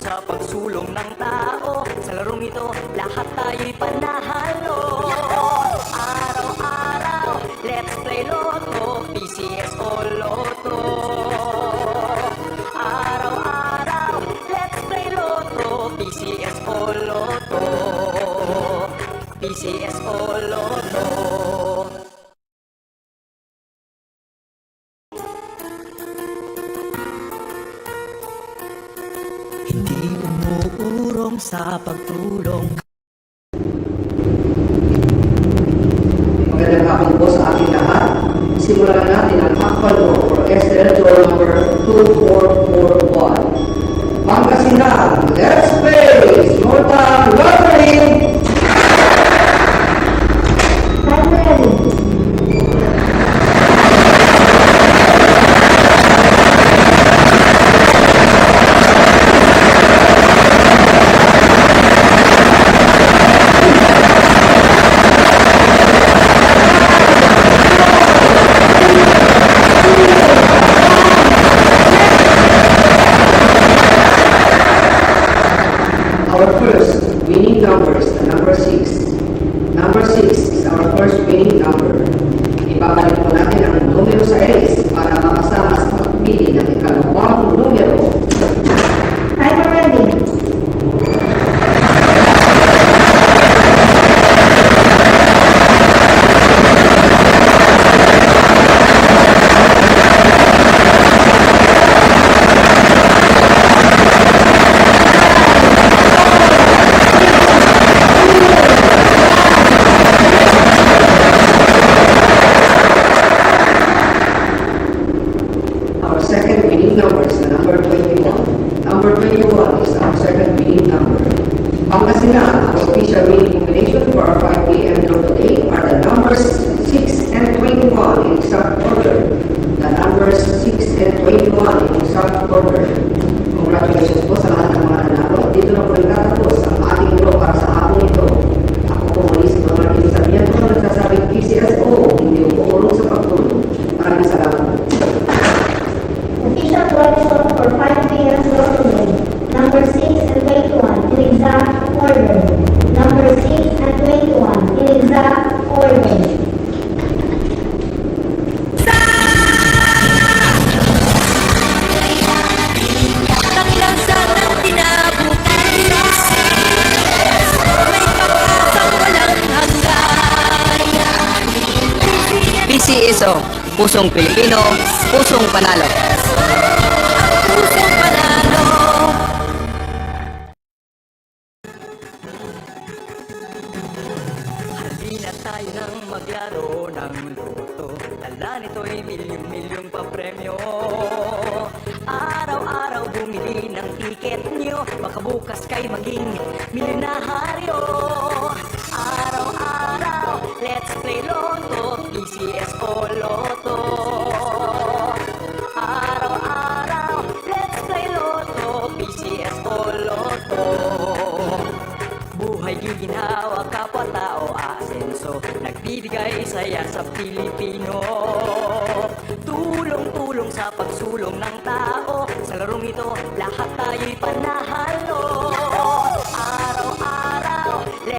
sa pagsulong ng tao. Sa larong ito, lahat tayo'y panahalo. Araw-araw, let's play Lotto, PCS o Lotto. Araw-araw, let's play Lotto, PCS o Lotto. PCS o Lotto. Hindi umuurong sa pagtulong. Magandang hapon po sa ating lahat. Simulan natin ang actual law for SL Draw number 2441. Pangasinan, let's play Small Town Lottery! Our first winning number is the number 6. Number 6 is our first winning number. Ibabalik po natin ang numero 6 para makasama sa pagpili ng ikalawang numero. I'm ready. Our second winning number is the number 21. Number 21 is our second winning number. Pangasinan, our official winning combination for our 5 p.m. draw today are the numbers 6 and 21 in exact order. The numbers 6 and 21 in exact order. Congratulations po sa lahat ng mga nanalo. Dito na po nagtatapos ang ating draw para sa hapon ito. Ako po muli si Don Martin Sarmiento, nagsasabing PCSO, hindi po ulong sa pagtulong. Maraming salamat po. Official production for 5 p.m. today. Number 6 and 21 in exact order. Number 6 and 21 in exact order. Taklansan ng tinabukas. May pag-asang walang hanggan. PCSO, pusong Pilipino, pusong panalo. Pusong panalo. Halina tayo nang maglaro ng loto. Dala nito'y milyong-milyong papremyo. Araw-araw bumili ng tiket nyo, baka bukas kayo maging milyonaryo. Araw-araw, let's play Lotto, PCS o Lotto. Araw-araw, let's play Lotto, PCS o Lotto. Buhay giginhawa, kapwa-tao asenso, nagbibigay saya sa Pilipino. Tulong-tulong sa pagsulong ng tao. Sa larong ito, lahat tayo'y panalo.